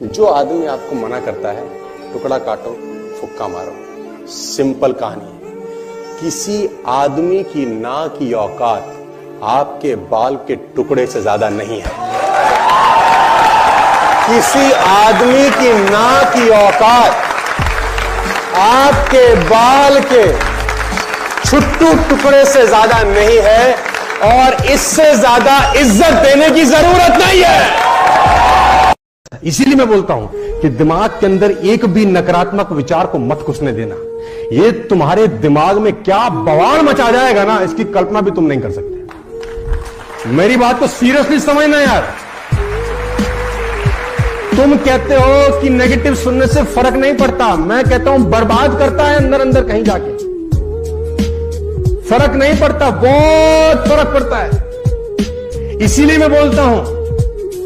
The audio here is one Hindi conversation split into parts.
जो आदमी आपको मना करता है, टुकड़ा काटो, फुक्का मारो। सिंपल कहानी है। किसी आदमी की ना की औकात आपके बाल के टुकड़े से ज्यादा नहीं है। किसी आदमी की ना की औकात आपके बाल के छुट्टू टुकड़े से ज्यादा नहीं है, और इससे ज्यादा इज्जत देने की जरूरत नहीं है। इसीलिए मैं बोलता हूं कि दिमाग के अंदर एक भी नकारात्मक विचार को मत घुसने देना। ये तुम्हारे दिमाग में क्या बवाल मचा जाएगा ना, इसकी कल्पना भी तुम नहीं कर सकते। मेरी बात को सीरियसली समझना यार। तुम कहते हो कि नेगेटिव सुनने से फर्क नहीं पड़ता, मैं कहता हूं बर्बाद करता है अंदर अंदर कहीं जाके। फर्क नहीं पड़ता, बहुत फर्क पड़ता है। इसीलिए मैं बोलता हूं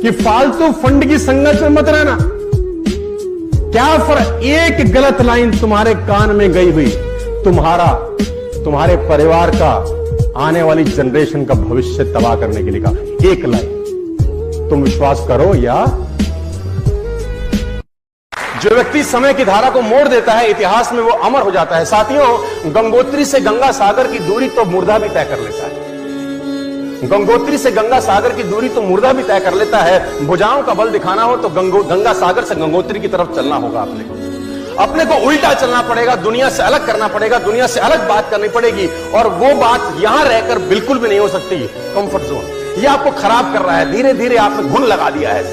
कि फालतू फंड की संगत में मत रहना। क्या फर्क, एक गलत लाइन तुम्हारे कान में गई हुई तुम्हारे परिवार का, आने वाली जनरेशन का भविष्य तबाह करने के लिए कहा। एक लाइन तुम विश्वास करो या जो व्यक्ति समय की धारा को मोड़ देता है, इतिहास में वो अमर हो जाता है। साथियों, गंगोत्री से गंगा सागर की दूरी तो मुर्दा भी तय कर लेता है। गंगोत्री से गंगा सागर की दूरी तो मुर्दा भी तय कर लेता है। भुजाओं का बल दिखाना हो तो गंगा सागर से गंगोत्री की तरफ चलना होगा। अपने को उल्टा चलना पड़ेगा, दुनिया से अलग करना पड़ेगा, दुनिया से अलग बात करनी पड़ेगी। और वो बात यहां रहकर बिल्कुल भी नहीं हो सकती। कंफर्ट जोन ये आपको खराब कर रहा है। धीरे धीरे आपने घुन लगा दिया है।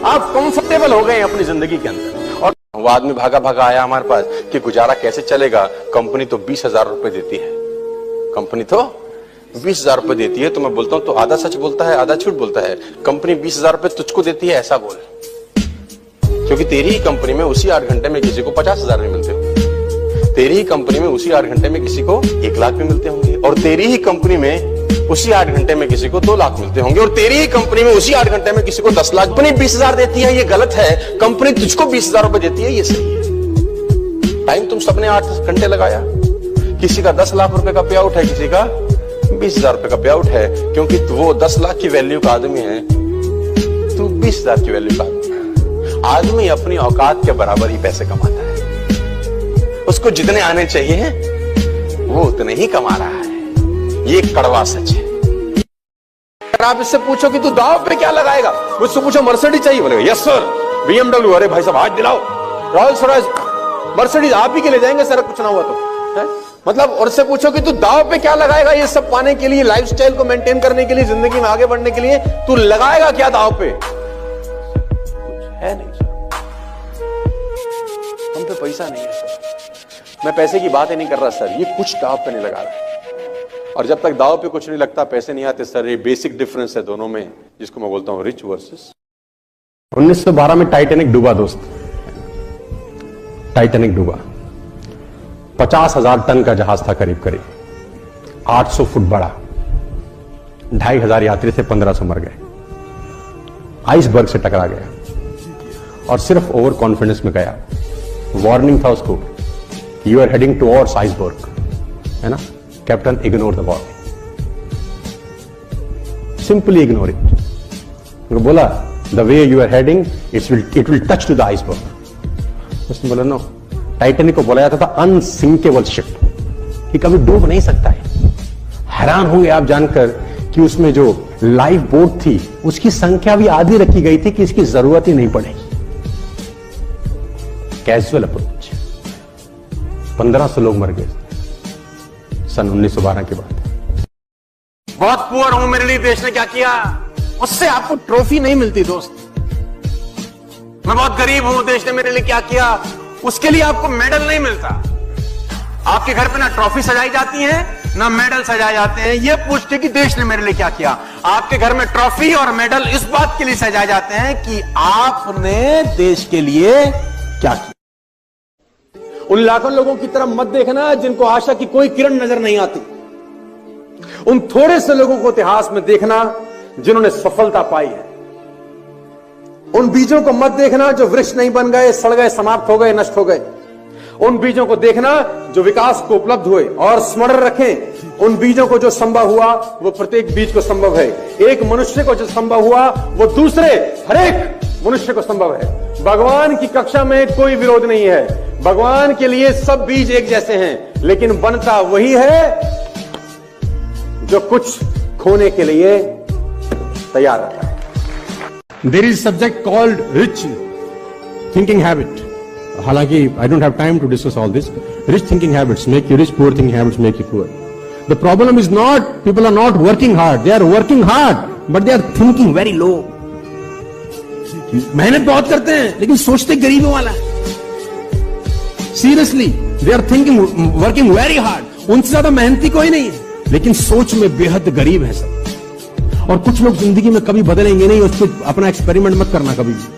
आप कंफर्टेबल हो गए अपनी जिंदगी के अंदर। और वो आदमी भागा भागा आया हमारे पास कि गुजारा कैसे चलेगा। कंपनी तो 20,000 रुपए देती है। कंपनी तो 20,000 रुपए देती है। तो मैं बोलता हूं तो आधा सच बोलता है, आधा झूठ बोलता है। कंपनी 20,000 रुपए तुझको देती है ऐसा बोल, क्योंकि तेरी ही कंपनी में उसी 8 घंटे में किसी को 50,000 भी मिलते होंगे। तेरी ही कंपनी में उसी 8 घंटे में किसी को 1 लाख भी मिलते होंगे। और तेरी ही कंपनी में उसी 8 घंटे में किसी को 2 लाख मिलते होंगे। और तेरी ही कंपनी में उसी 8 घंटे में किसी को 10 लाख। कंपनी 20,000 देती है, ये गलत है। कंपनी तुझको 20,000 रुपए देती है, ये सही है। टाइम तुम सबने 8 घंटे लगाया। किसी का 10 लाख रुपए का पे आउट है, किसी का 20,000 रुपए का पे आउट है। क्योंकि वो 10 लाख की वैल्यू का आदमी है, तू 20,000 की वैल्यू का आदमी है। आदमी अपनी औकात के बराबर ही पैसे कमाता है। उसको जितने आने चाहिए वो उतने ही कमा रहा है। ये कड़वा सच है। अगर आप इससे पूछो कि तू दांव पे क्या लगाएगा, मुझसे पूछो मर्सिडीज चाहिए, बोलेगा यस सर। BMW, अरे भाई साहब आज दिलाओ। रॉयल्स रॉयल्स, मर्सिडीज आप ही के ले जाएंगे सर, कुछ ना हुआ तो है? मतलब, और से पूछो कि तू दांव पे क्या लगाएगा, ये सब पाने के लिए, लाइफस्टाइल को मेंटेन करने के लिए, जिंदगी में आगे बढ़ने के लिए तू लगाएगा क्या दांव पे? है नहीं सर, हम पे पैसा नहीं है सर। मैं पैसे की बात ही नहीं कर रहा सर, ये कुछ दांव पे नहीं लगा रहा। और जब तक दांव पे कुछ नहीं लगता, पैसे नहीं आते सर। ये बेसिक डिफरेंस है दोनों में, जिसको मैं बोलता हूं रिच वर्सेस। 1912 में टाइटैनिक डूबा दोस्त। टाइटैनिक डूबा, 50,000 टन का जहाज था करीब करीब, 800 फुट बड़ा। 2,500 यात्री थे, 1,500 मर गए। आइसबर्ग से टकरा गया और सिर्फ ओवर कॉन्फिडेंस में गया। वार्निंग था उसको, you are heading towards iceberg, है ना। Captain, ignore the warning, simply ignore it. बोला the way you are heading it will touch to the iceberg. उसने बोला नो, टाइटैनिक को बोला जाता था अनसिंकेबल शिप, कि कभी डूब नहीं सकता है। हैरान होंगे आप जानकर कि उसमें जो लाइफ बोट थी उसकी संख्या भी आधी रखी गई थी कि इसकी जरूरत ही नहीं पड़ेगी। Casual approach. 1,500 लोग मर गए सन 1912 के बाद। बहुत पुअर हूं, मेरे लिए देश ने क्या किया, उससे आपको ट्रॉफी नहीं मिलती दोस्त। मैं बहुत गरीब हूं, देश ने मेरे लिए क्या किया, उसके लिए आपको मेडल नहीं मिलता। आपके घर पे ना ट्रॉफी सजाई जाती है, ना मेडल सजाए जाते हैं ये पूछते कि देश ने मेरे लिए क्या किया। आपके घर में ट्रॉफी और मेडल इस बात के लिए सजाए जाते हैं कि आपने देश के लिए क्या किया। उन लाखों लोगों की तरफ मत देखना जिनको आशा की कोई किरण नजर नहीं आती। उन थोड़े से लोगों को इतिहास में देखना जिन्होंने सफलता पाई है। उन बीजों को मत देखना जो वृक्ष नहीं बन गए, सड़ गए, समाप्त हो गए, नष्ट हो गए। उन बीजों को देखना जो विकास को उपलब्ध हुए। और स्मरण रखें, उन बीजों को जो संभव हुआ वो प्रत्येक बीज को संभव है। एक मनुष्य को जो संभव हुआ वो दूसरे हर एक मनुष्य को संभव है। भगवान की कक्षा में कोई विरोध नहीं है। भगवान के लिए सब बीज एक जैसे हैं, लेकिन बनता वही है जो कुछ खोने के लिए तैयार रहता है। There is a subject called rich thinking habit. हालांकि I don't have time to discuss all this. Rich thinking habits make you rich, poor thinking habits make you poor. The problem is not people are not working hard. They are working hard, but they are thinking very low. मेहनत बहुत करते हैं लेकिन सोचते गरीबों वाला। Seriously, they are thinking, working very hard. उनसे ज्यादा मेहनती कोई नहीं है, लेकिन सोच में बेहद गरीब है सब। और कुछ लोग जिंदगी में कभी बदलेंगे नहीं, उस पर अपना एक्सपेरिमेंट मत करना कभी भी।